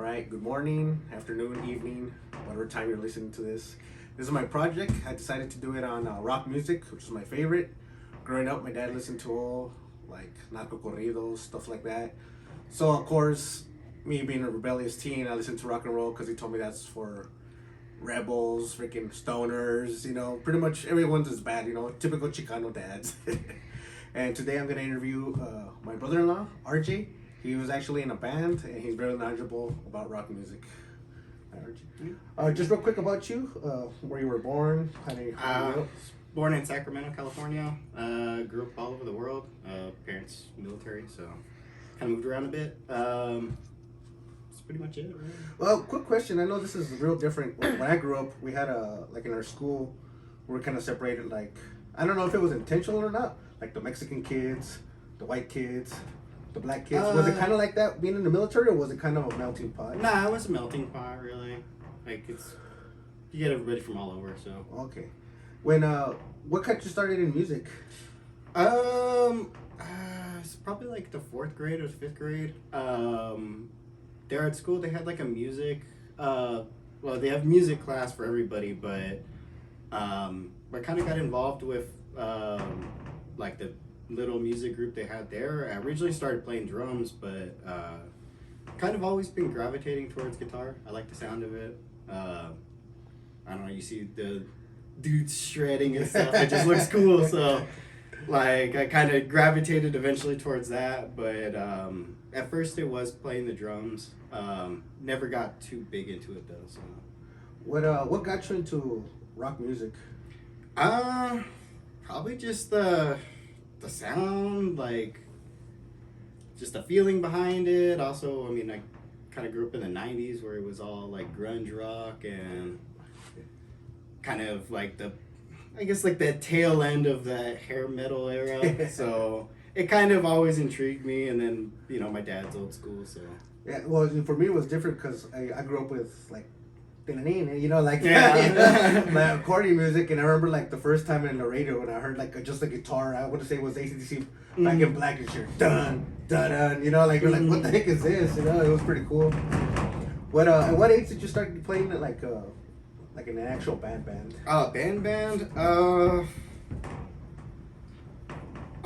right, good morning, afternoon, evening, whatever time you're listening to this. This is my project. I decided to do it on rock music, which is my favorite. Growing up, my dad listened to all like narco corridos, stuff like that. So, of course, me being a rebellious teen, I listened to rock and roll because he told me that's for rebels, freaking stoners, pretty much everyone's is bad, typical Chicano dads. And today I'm going to interview my brother-in-law, RJ. He was actually in a band, and he's very knowledgeable about rock music. Hi, RJ. Just real quick about you, where you were born, how you grew up. Born in Sacramento, California. Grew up all over the world. Parents military, so kind of moved around a bit. That's pretty much it. Right? Well, quick question. I know this is real different. When I grew up, we had like in our school, we were kind of separated. Like, I don't know if it was intentional or not. Like the Mexican kids, the white kids, the black kids. Was it kind of like that being in the military, or was it kind of a melting pot? Nah, it was a melting pot, really. Like you get everybody from all over. So okay. When what got you started in music? It's probably like the 4th grade or 5th grade. There at school they had like a music. Well, they have music class for everybody, but I kind of got involved with like the little music group they had there. I originally started playing drums, but kind of always been gravitating towards guitar. I like the sound of it. I don't know, you see the dudes shredding and stuff, it just looks cool, so like I kind of gravitated eventually towards that, but at first it was playing the drums. Never got too big into it though. So what got you into rock music? Probably just the sound, like just the feeling behind it. Also, I mean, I kind of grew up in the 90s where it was all like grunge rock and kind of like I guess like the tail end of that hair metal era. So it kind of always intrigued me, and then my dad's old school, so Yeah, well, for me it was different because I grew up with like like accordion music, and I remember like the first time in the radio when I heard like just a guitar, I want to say it was AC/DC Back in Black and shit, dun dun dun, like you're like, what the heck is this? It was pretty cool. At what age did you start playing like in an actual band? Band. I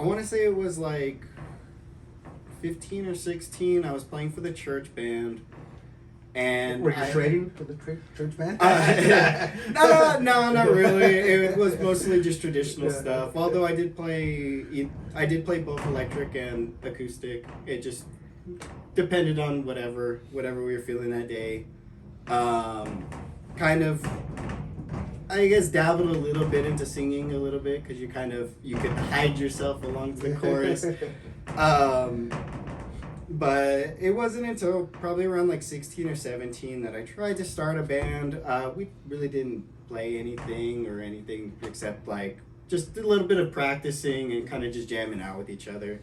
want to say it was like 15 or 16. I was playing for the church band. And were you trading for the church band? No, not really. It was mostly just traditional stuff. Although I did play both electric and acoustic. It just depended on whatever we were feeling that day. Kind of, I guess, dabbled a little bit into singing a little bit because you could hide yourself along the chorus. But it wasn't until probably around like 16 or 17 that I tried to start a band. We really didn't play anything except like just a little bit of practicing and kind of just jamming out with each other.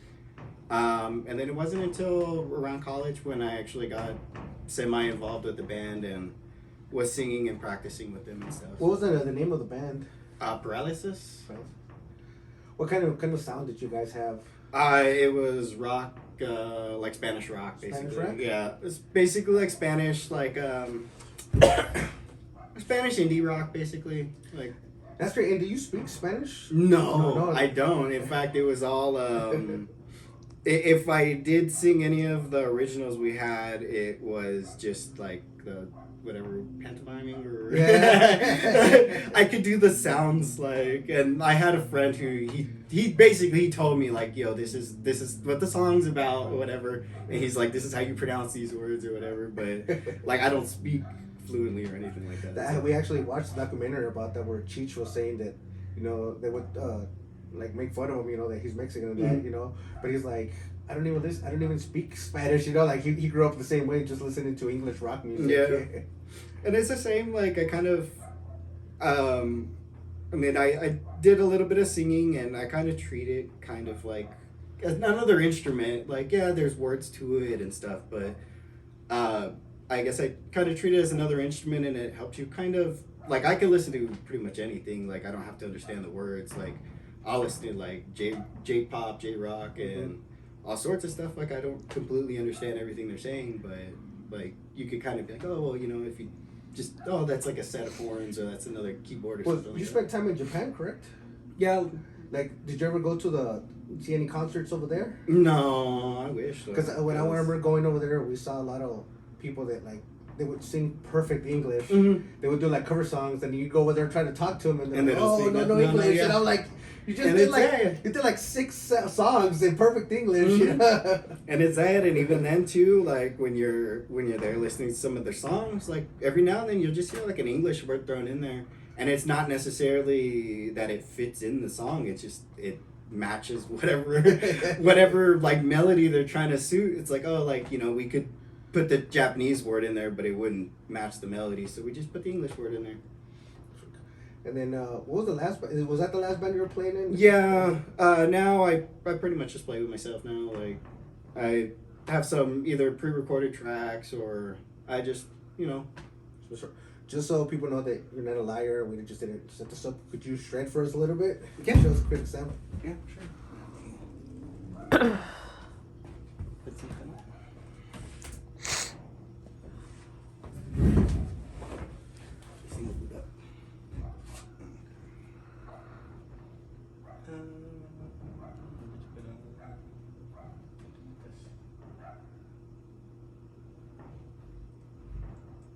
And then it wasn't until around college when I actually got semi-involved with the band and was singing and practicing with them and stuff. What was the name of the band? Paralysis. What kind of sound did you guys have? It was rock, like Spanish rock, basically. Spanish rock? Yeah, it's basically like Spanish, like Spanish indie rock, basically. Like. That's great. And do you speak Spanish? No, I don't. In fact, it was all. If I did sing any of the originals we had, it was just like the whatever pantomiming or I could do the sounds like, and I had a friend who he basically told me like, yo, this is what the song's about or whatever, and he's like, this is how you pronounce these words or whatever, but like I don't speak fluently or anything like that. So. We actually watched a documentary about that where Cheech was saying that they would like make fun of him, that he's Mexican and that, but he's like, I don't even speak Spanish, like he grew up the same way, just listening to English rock music. Yeah. And it's the same, like I kind of I mean I did a little bit of singing, and I kind of treat it kind of like as another instrument. Like, yeah, there's words to it and stuff, but I guess I kind of treat it as another instrument, and it helps you kind of like, I can listen to pretty much anything. Like, I don't have to understand the words. Like, I'll listen to like J-pop, J-rock, and all sorts of stuff. Like, I don't completely understand everything they're saying, but Like you could kind of be like, oh well, you know, if you just that's like a set of horns or that's another keyboard or Well, something. you like spent time in Japan, correct? Yeah. Like, did you ever go to see any concerts over there? No, I wish. Because when I remember going over there, we saw a lot of people that like they would sing perfect English. Mm-hmm. They would do like cover songs, and you go over there trying to talk to them, and they're And like, they don't "Oh, sing no, that. no No, no, English," yeah. and I'm like, "You just And did it's like that. you did like 6 songs in perfect English." Mhm. And it's that, and even then too, like when you're there listening to some of their songs, like every now and then you'll just hear like an English word thrown in there, and it's not necessarily that it fits in the song. It's just it matches whatever like melody they're trying to suit. It's like, oh, like, you know, we could put the Japanese word in there, but it wouldn't match the melody, so we just put the English word in there. And then what was the last? Was that the last band you were playing in? Yeah. Now I pretty much just play with myself now. Like I have some either pre-recorded tracks or I just, you know. Just so people know that you're not a liar, we just didn't set this up. Could you shred for us a little bit? Yeah. Show us a quick example. Yeah, sure. Put something. See what we got.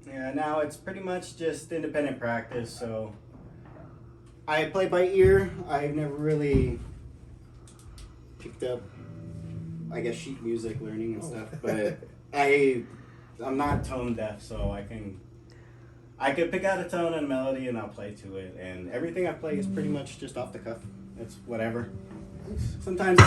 Yeah, now it's pretty much just independent practice, so I play by ear. I've never really picked up, I guess, sheet music learning and stuff, but I'm not tone deaf, so I could pick out a tone and a melody and I'll play to it, and everything I play is pretty much just off the cuff. It's whatever. Sometimes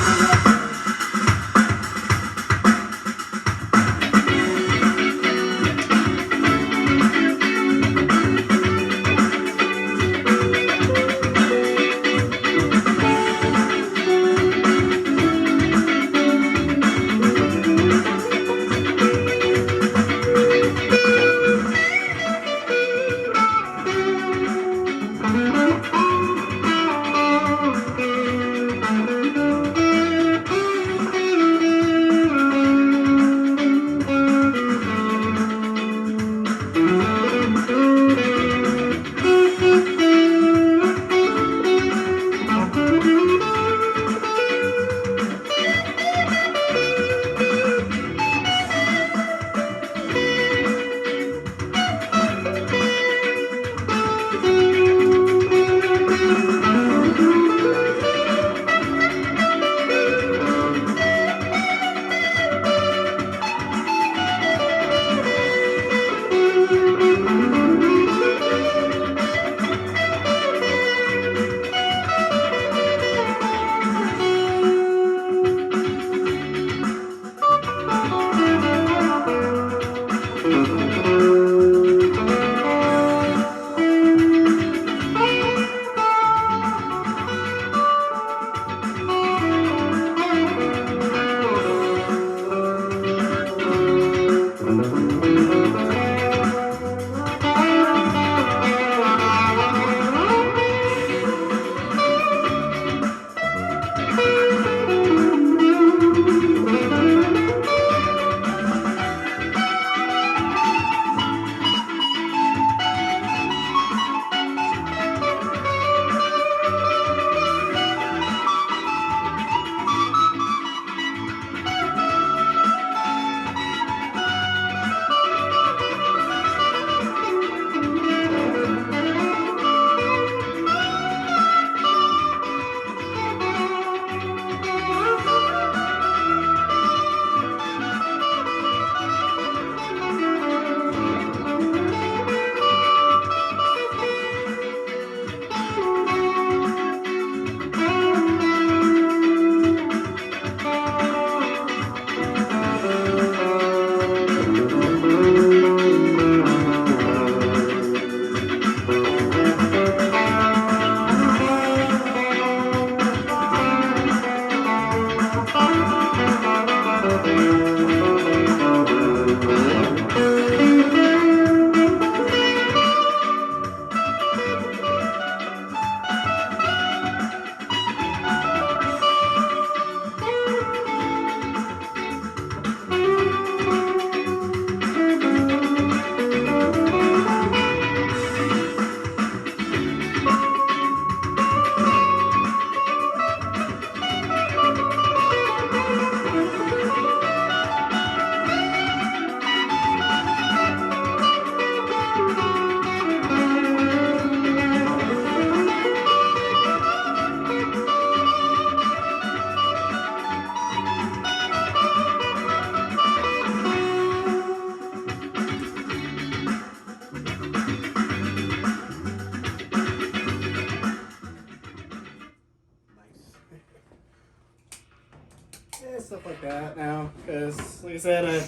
stuff like that now. Because, like I said, I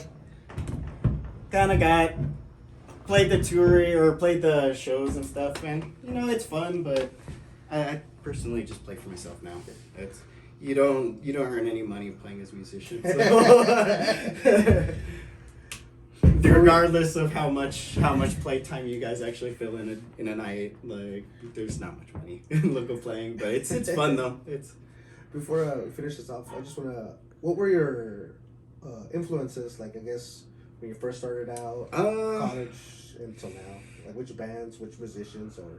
kind of played the touring or played the shows and stuff, and you know it's fun. But I personally just play for myself now. It's you don't earn any money playing as a musician, so. Regardless of how much playtime you guys actually fill in a night, like there's not much money in local playing, but it's fun though. It's Before we finish this off, I just wanna. What were your influences? Like, I guess when you first started out, college until now. Like, which bands, which musicians, or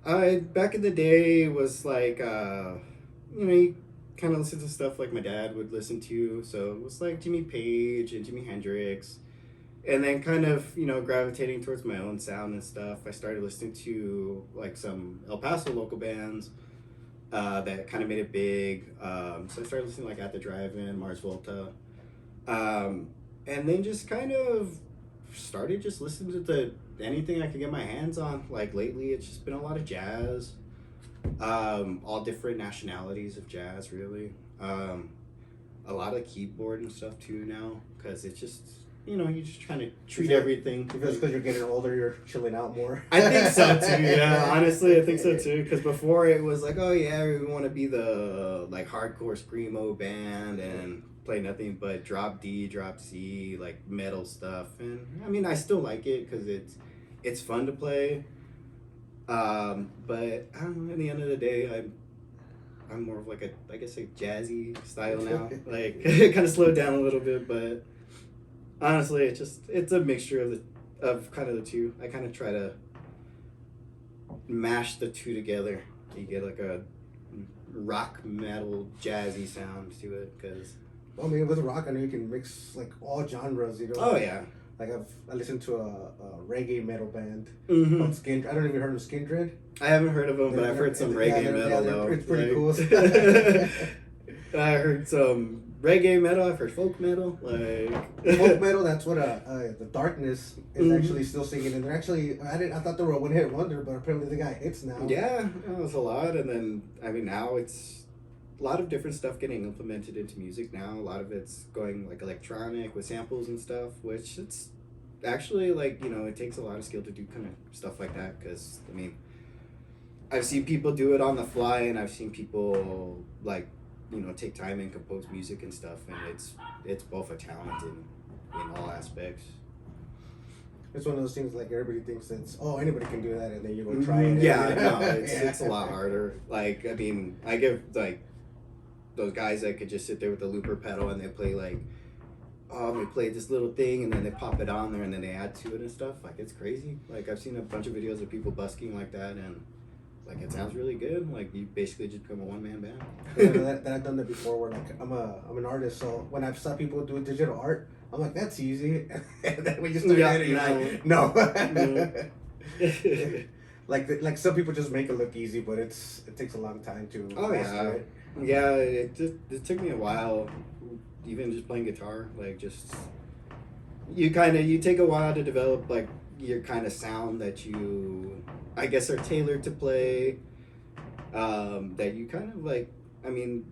I back in the day was like you kind of listen to stuff like my dad would listen to, so it was like Jimmy Page and Jimi Hendrix. And then kind of, gravitating towards my own sound and stuff, I started listening to like some El Paso local bands that kind of made it big. So I started listening like At the Drive-In, Mars Volta. And then just kind of started just listening to anything I could get my hands on. Like lately, it's just been a lot of jazz. All different nationalities of jazz, really. A lot of keyboard and stuff too now, because it's just... you're just trying to treat everything. Because you're getting older, you're chilling out more. I think so too. Yeah, honestly, I think so too. Because before it was like, oh yeah, we want to be the like hardcore screamo band and play nothing but drop D, drop C, like metal stuff. And I mean, I still like it because it's fun to play. But I don't know. At the end of the day, I'm more of like a jazzy style now. Like kind of slowed down a little bit, but. Honestly, it's a mixture of kind of the two. I kind of try to mash the two together. You get like a rock, metal, jazzy sound to it. Cause I mean, with rock, I know you can mix like all genres. Oh yeah. Like I listened to a reggae metal band Mm-hmm. called I don't even heard of Skindred. I haven't heard of them, but I've heard some reggae metal though. It's pretty cool. I heard some reggae metal. I've heard folk metal. Like folk metal. That's what the Darkness is actually still singing. And they're actually I thought they were a one hit wonder, but apparently they got hits now. Yeah, it was a lot. And then I mean now it's a lot of different stuff getting implemented into music now. A lot of it's going like electronic with samples and stuff, which it's actually like it takes a lot of skill to do kind of stuff like that. Because I mean, I've seen people do it on the fly, and I've seen people like. Take time and compose music and stuff, and it's both a talent in all aspects. It's one of those things like everybody thinks anybody can do that, and then you go try it. Yeah, no, it's a lot harder. Like I mean, I give like those guys that could just sit there with the looper pedal and they play like, they play this little thing and then they pop it on there and then they add to it and stuff. Like it's crazy. Like I've seen a bunch of videos of people busking like that and. Like it sounds really good. Like you basically just become a one-man band. that I've done that before. Where like I'm an artist, so when I saw people do digital art, I'm like, that's easy. And then we just start editing. Like, no. like some people just make it look easy, but it takes a long time to. Oh yeah, it. Yeah. It took me a while, even just playing guitar. Like just you take a while to develop like your kind of sound that you. I guess are tailored to play, that you kind of like, I mean,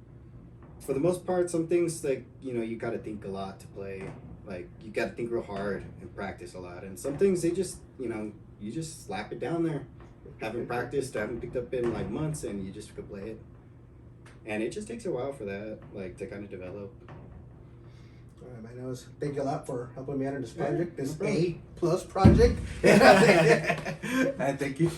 for the most part, some things like, you got to think a lot to play, like you got to think real hard and practice a lot. And some things they just, you just slap it down there, haven't practiced, haven't picked up in like months and you just could play it. And it just takes a while for that, like to kind of develop. All right, man. Thank you a lot for helping me out in this project, this A+ project. And thank you.